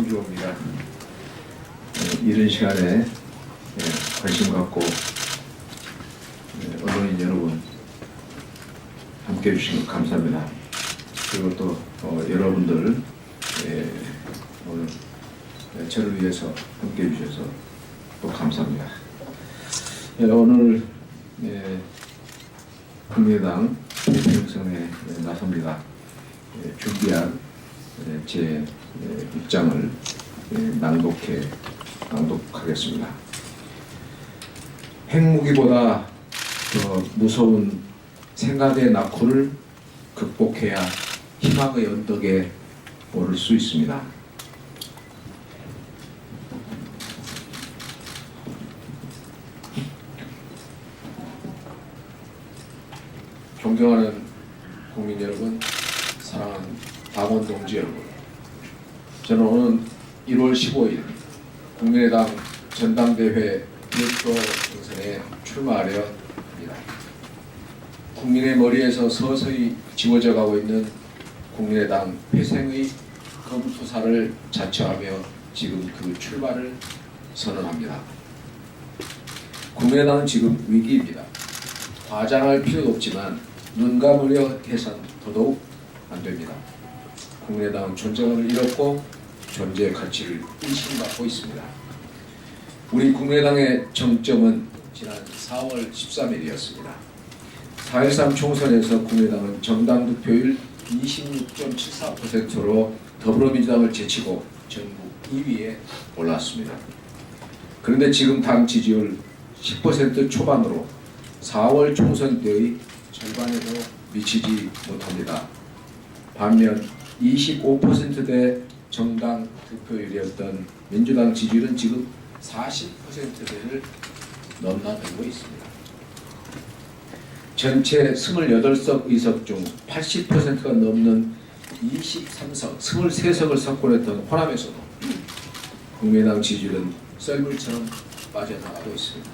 홍주호입니다. 이런 시간에 관심 갖고 언론인 여러분 함께 해주신 것 감사합니다. 그리고 또 여러분들 오늘 저를 위해서 함께 해주셔서 또 감사합니다. 오늘 국민의당 대표 형성에 나섭니다. 준비한 제 입장을 낭독하겠습니다. 핵무기보다 더 무서운 생각의 낙후를 극복해야 희망의 언덕에 오를 수 있습니다. 존경하는 국민 여러분, 사랑하는 당원 동지 여러분, 저는 오늘 1월 15일 국민의당 전당대회 별도 경선에 출마하려 합니다. 국민의 머리에서 서서히 지워져 가고 있는 국민의당 회생의 검투사를 자처하며 지금 그 출마를 선언합니다. 국민의당은 지금 위기입니다. 과장할 필요도 없지만 눈 감으려 해선 더더욱 안 됩니다. 국민의당은 존재감을 잃었고 존재의 가치를 의심받고 있습니다. 우리 국민의당의 정점은 지난 4월 13일이었습니다. 4.13 총선에서 국민의당은 정당 득표율 26.74%로 더불어민주당을 제치고 전국 2위에 올랐습니다. 그런데 지금 당 지지율 10% 초반으로 4월 총선 때의 절반에도 미치지 못합니다. 반면 25%대 정당 득표율이었던 민주당 지지율은 지금 40%대를 넘나들고 있습니다. 전체 28석 의석 중 80%가 넘는 23석, 23석을 석권했던 호남에서도 국민의당 지지율은 썰물처럼 빠져나가고 있습니다.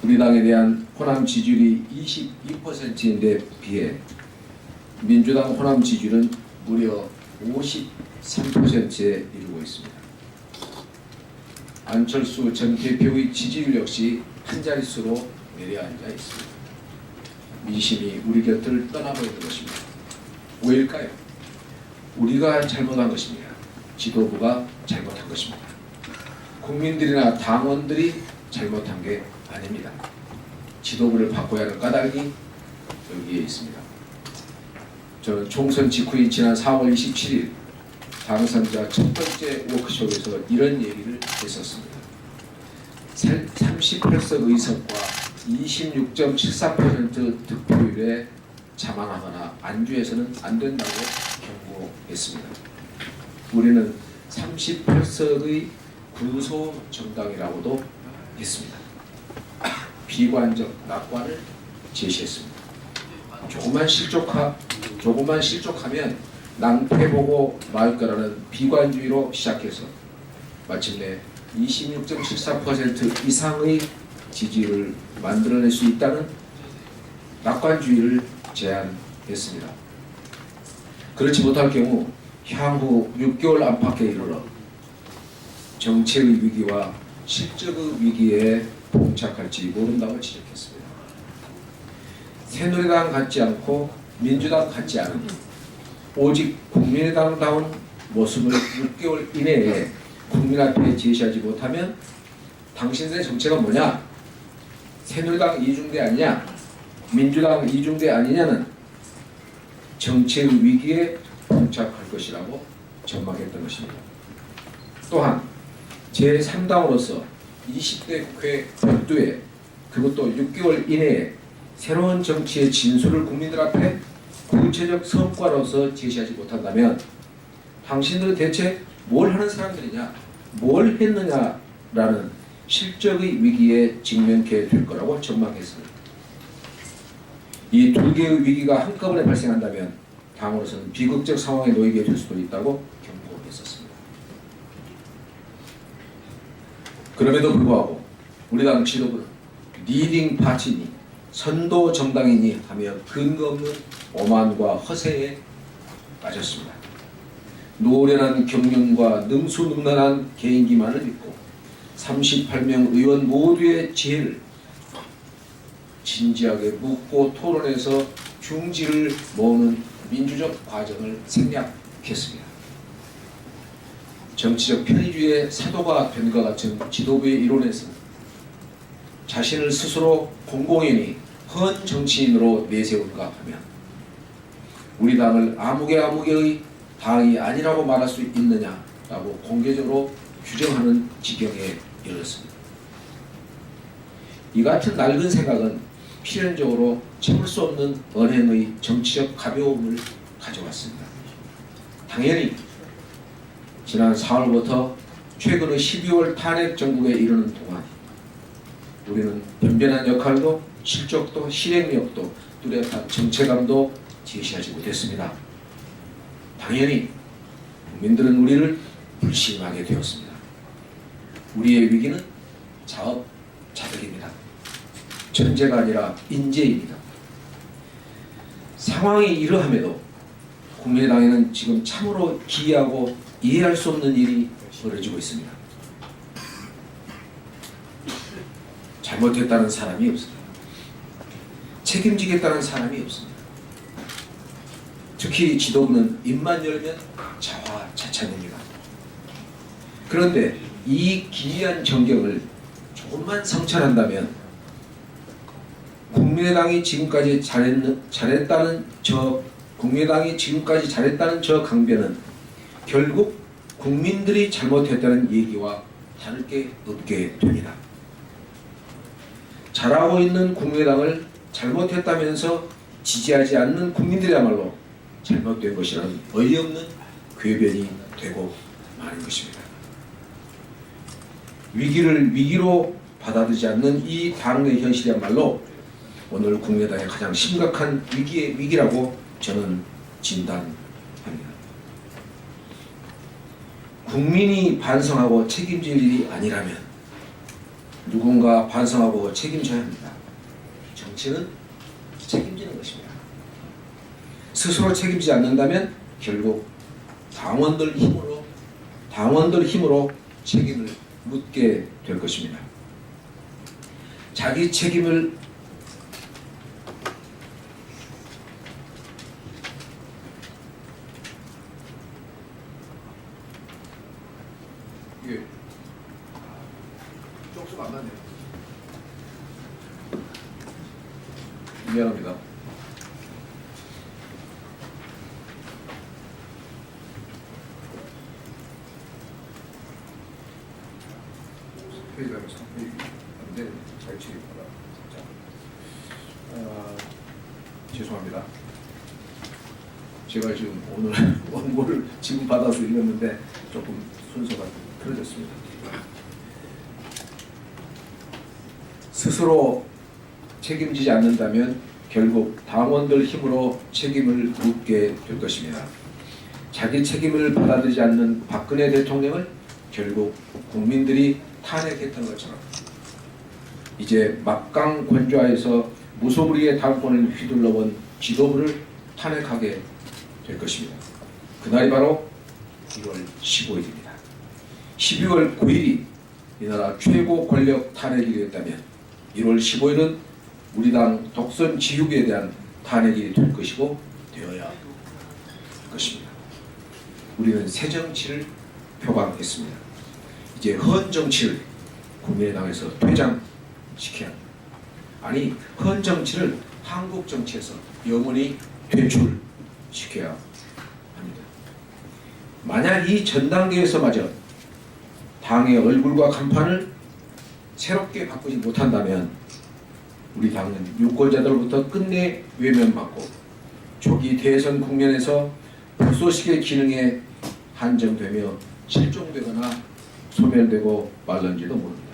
우리 당에 대한 호남 지지율이 22%인데 비해 민주당 호남 지지율은 무려 53%에 이르고 있습니다. 안철수 전 대표의 지지율 역시 한 자릿수로 내려앉아 있습니다. 민심이 우리 곁을 떠나버리는 것입니다. 왜일까요? 우리가 잘못한 것입니다. 지도부가 잘못한 것입니다. 국민들이나 당원들이 잘못한 게 아닙니다. 지도부를 바꿔야 하는 까닭이 여기에 있습니다. 저는 총선 직후인 지난 4월 27일 당선자 첫 번째 워크숍에서 이런 얘기를 했었습니다. 38석 의석과 26.74% 득표율에 자만하거나 안주해서는 안 된다고 경고했습니다. 우리는 38석의 군소 정당이라고도 했습니다. 비관적 낙관을 제시했습니다. 조금만 실족하면 낭패보고 말 거라는 비관주의로 시작해서 마침내 26.74% 이상의 지지를 만들어낼 수 있다는 낙관주의를 제안했습니다. 그렇지 못할 경우 향후 6개월 안팎에 이르러 정체의 위기와 실적의 위기에 봉착할지 모른다고 지적했습니다. 새누리당 같지 않고 민주당 같지 않은 오직 국민의당다운 모습을 6개월 이내에 국민 앞에 제시하지 못하면 당신들의 정체가 뭐냐? 새누리당 이중대 아니냐? 민주당 이중대 아니냐는 정체의 위기에 봉착할 것이라고 전망했던 것입니다. 또한 제3당으로서 20대 국회 별도에 그것도 6개월 이내에 새로운 정치의 진수를 국민들 앞에 구체적 성과로서 제시하지 못한다면 당신들은 대체 뭘 하는 사람들이냐, 뭘 했느냐라는 실적의 위기에 직면케 될 거라고 전망했습니다. 이 두 개의 위기가 한꺼번에 발생한다면 당으로서는 비극적 상황에 놓이게 될 수도 있다고 경고했었습니다. 그럼에도 불구하고 우리 당 지도부는 리딩 파티니 선도 정당이니 하며 근거 없는 오만과 허세에 빠졌습니다. 노련한 경륜과 능수능란한 개인기만을 믿고 38명 의원 모두의 지혜를 진지하게 묻고 토론해서 중지를 모으는 민주적 과정을 생략했습니다. 정치적 편의주의의 사도가 된 것 같은 지도부의 이론에서는 자신을 스스로 공공연히 헌 정치인으로 내세운가 하면 우리 당을 아무개의 당이 아니라고 말할 수 있느냐라고 공개적으로 규정하는 지경에 이르렀습니다. 이 같은 낡은 생각은 필연적으로 참을 수 없는 언행의 정치적 가벼움을 가져왔습니다. 당연히 지난 4월부터 최근의 12월 탄핵 정국에 이르는 동안 우리는 변변한 역할도 실적도 실행력도 뚜렷한 정체감도 제시하지 못했습니다. 당연히 국민들은 우리를 불신하게 되었습니다. 우리의 위기는 자업자득입니다. 전제가 아니라 인재입니다. 상황이 이러함에도 국민의당에는 지금 참으로 기이하고 이해할 수 없는 일이 벌어지고 있습니다. 잘못했다는 사람이 없습니다. 책임지겠다는 사람이 없습니다. 특히 지도부는 입만 열면 자화자찬입니다. 그런데 이 기이한 전경을 조금만 성찰한다면 국민의당이 지금까지 잘했다는 저 강변은 결국 국민들이 잘못했다는 얘기와 다를 게 없게 됩니다. 잘하고 있는 국민의당을 잘못했다면서 지지하지 않는 국민들이야말로 잘못된 것이라는 어이없는 궤변이 되고 마는 것입니다. 위기를 위기로 받아들이지 않는 이 당의 현실이야말로 오늘 국민의당의 가장 심각한 위기의 위기라고 저는 진단합니다. 국민이 반성하고 책임질 일이 아니라면 누군가 반성하고 책임져야 합니다. 정치는 책임지는 것입니다. 스스로 책임지지 않는다면 결국 당원들 힘으로 책임을 묻게 될 것입니다. 자기 책임을 쪽수가 안 맞네요. 미안합니다. 회의장에서 안돼 잘 치겠다. 죄송합니다. 제가 지금 오늘 원고를 지금 받아서 읽었는데 조금 순서가 틀어졌습니다. 스스로 책임지지 않는다면 결국 당원들 힘으로 책임을 묻게 될 것입니다. 자기 책임을 받아들이지 않는 박근혜 대통령을 결국 국민들이 탄핵했던 것처럼 이제 막강 권좌에서 무소불위의 당권을 휘둘러본 지도부를 탄핵하게 될 것입니다. 그날이 바로 1월 15일입니다. 12월 9일이 이 나라 최고 권력 탄핵일이 됐다면 1월 15일은 우리 당 독선 지휘구에 대한 탄핵일이 될 것이고 되어야 할 것입니다. 우리는 새 정치를 표방했습니다. 이제 헌 정치를 국민의당에서 퇴장시켜야 합니다. 아니, 헌 정치를 한국 정치에서 영원히 퇴출시켜야 합니다. 만약 이 전당대회에서마저 당의 얼굴과 간판을 새롭게 바꾸지 못한다면 우리 당은 유권자들로부터 끝내 외면받고 조기 대선 국면에서 불소식의 기능에 한정되며 실종되거나 소멸되고 말는지도 모릅니다.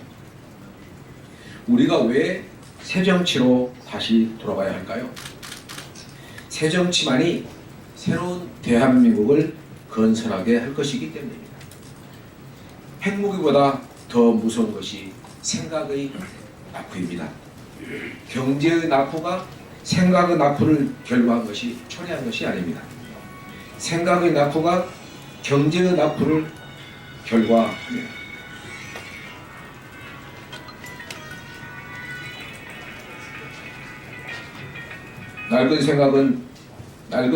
우리가 왜 새정치로 다시 돌아가야 할까요? 새정치만이 새로운 대한민국을 건설하게 할 것이기 때문입니다. 핵무기보다 더 무서운 것이 생각의 낙후입니다. 경제의 낙후가 생각의 낙후를 결과한 것이 초래한 것이 아닙니다. 생각의 낙후가 경제의 낙후를 결과합니다. 낡은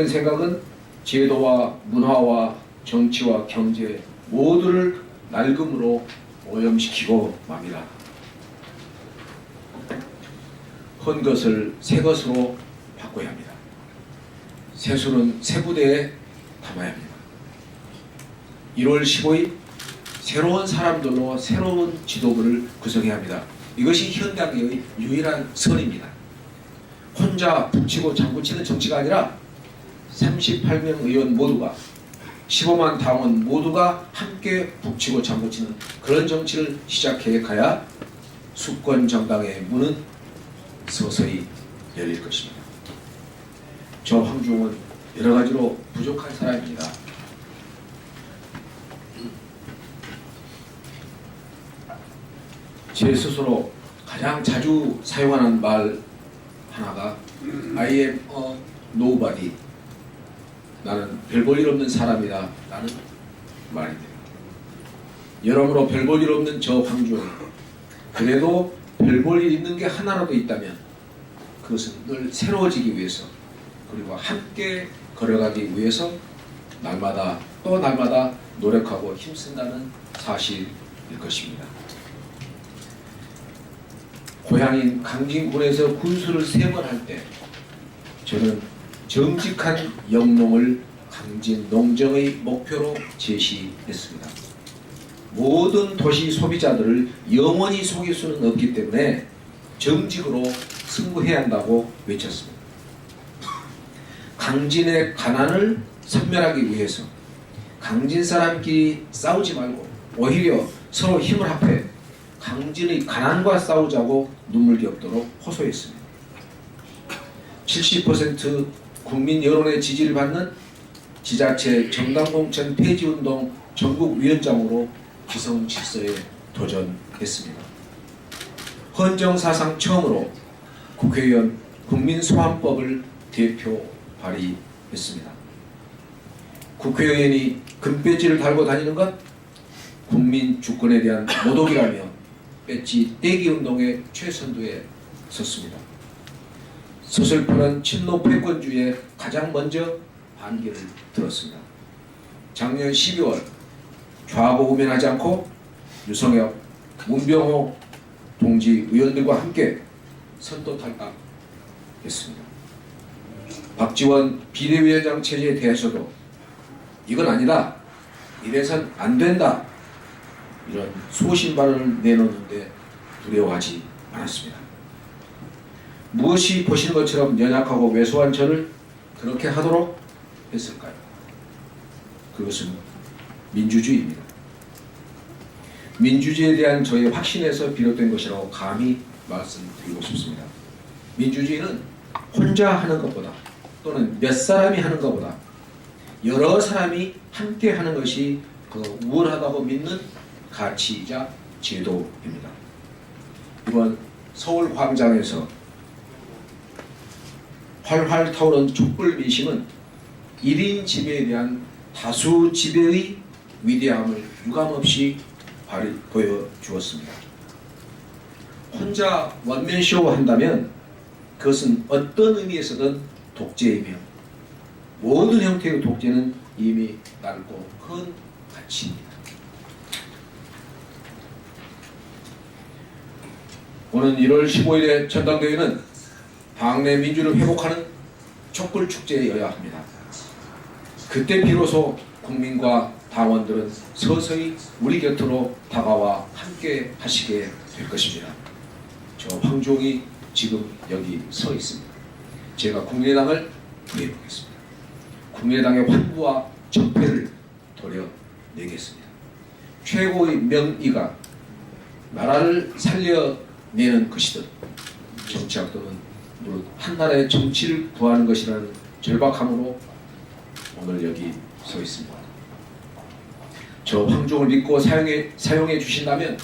생각은 제도와 문화와 정치와 경제 모두를 낡음으로 오염시키고 맙니다. 헌 것을 새 것으로 바꿔야 합니다. 새수는 새 부대에 담아야 합니다. 1월 15일 새로운 사람들로 새로운 지도부를 구성해야 합니다. 이것이 현대의 유일한 선입니다. 혼자 북치고 장구치는 정치가 아니라 38명 의원 모두가 15만 당원 모두가 함께 북치고 장구치는 그런 정치를 시작해 가야 수권 정당의 문은 서서히 열릴 것입니다. 저 황중은 여러 가지로 부족한 사람입니다. 제 스스로 가장 자주 사용하는 말 하나가 I am a nobody. 나는 별 볼 일 없는 사람이다 라는 말이 됩니다. 여러모로 별 볼 일 없는 저 황중이 그래도 별 볼 일 있는 게 하나라도 있다면 그것은 늘 새로워지기 위해서 그리고 함께 걸어가기 위해서 날마다 또 날마다 노력하고 힘쓴다는 사실일 것입니다. 고향인 강진군에서 군수를 3번 할 때 저는 정직한 영농을 강진 농정의 목표로 제시했습니다. 모든 도시 소비자들을 영원히 속일 수는 없기 때문에 정직으로 승부해야 한다고 외쳤습니다. 강진의 가난을 섬멸하기 위해서 강진 사람끼리 싸우지 말고 오히려 서로 힘을 합해 강진의 가난과 싸우자고 눈물겹도록 호소했습니다. 70% 국민 여론의 지지를 받는 지자체 정당공천 폐지운동 전국위원장으로 기성질서에 도전했습니다. 헌정사상 처음으로 국회의원 국민소환법을 대표 발의했습니다. 국회의원이 금배지를 달고 다니는 것 국민 주권에 대한 모독이라며 배지 떼기 운동의 최선두에 섰습니다. 서슬프는 친노 패권주의에 가장 먼저 반기를 들었습니다. 작년 12월 좌고우면하지 않고 유성혁, 문병호 동지 의원들과 함께 선도 탈당했습니다. 박지원 비대위원장 체제에 대해서도 이건 아니다, 이래선 안 된다, 이런 소신 발언을 내놓는데 두려워하지 않았습니다. 무엇이 보시는 것처럼 연약하고 왜소한 저를 그렇게 하도록 했을까요? 그것은 민주주의입니다. 민주주의에 대한 저의 확신에서 비롯된 것이라고 감히 말씀드리고 싶습니다. 민주주의는 혼자 하는 것보다 또는 몇 사람이 하는 것보다 여러 사람이 함께 하는 것이 더 우월하다고 믿는 가치이자 제도입니다. 이번 서울 광장에서 활활 타오른 촛불 민심은 1인 지배에 대한 다수 지배의 위대함을 유감없이 보여주었습니다. 혼자 원맨쇼 한다면 그것은 어떤 의미에서든 독재이며 모든 형태의 독재는 이미 넓고 큰 가치입니다. 오는 1월 15일의 전당대회는 당내 민주를 회복하는 촛불축제여야 합니다. 그때 비로소 국민과 당원들은 서서히 우리 곁으로 다가와 함께 하시게 될 것입니다. 저 황종이 지금 여기 서 있습니다. 제가 국민의당을 구해보겠습니다. 국민의당의 환부와 적폐를 도려내겠습니다. 최고의 명의가 나라를 살려내는 것이든 정치학도는 무릇 한나라의 정치를 구하는 것이라는 절박함으로 오늘 여기 서 있습니다. 저 황종을 믿고 사용해 주신다면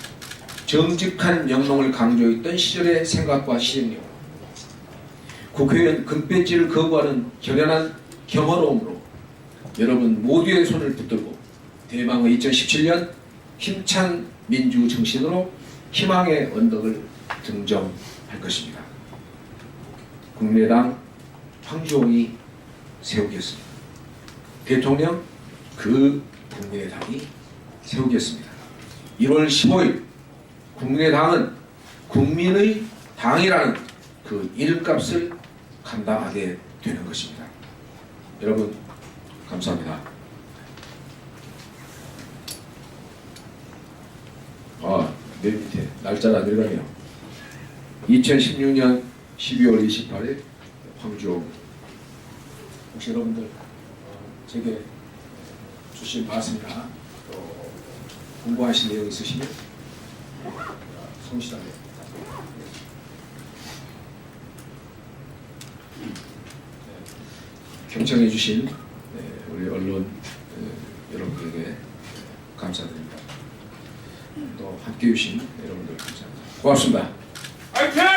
정직한 영농을 강조했던 시절의 생각과 실행력, 국회의원 금배지를 거부하는 결연한 경허로움으로 여러분 모두의 손을 붙들고 대망의 2017년 힘찬 민주 정신으로 희망의 언덕을 등정할 것입니다. 국민의당 황주홍이 세우겠습니다. 대통령 그 국민의당이 세우겠습니다. 1월 15일 국민의당은 국민의 당이라는 그 이름값을 감당하게 되는 것입니다. 여러분 감사합니다. 맨 밑에 날짜가 안 읽어네요. 2016년 12월 28일 황주홍. 혹시 여러분들 제게 주신 말씀이나 또 공부하신 내용 있으시면 성실하게 경청해 주신 우리 언론 여러분에게 감사드립니다. 또 함께해 주신 여러분들 감사합니다. 고맙습니다. 화이팅!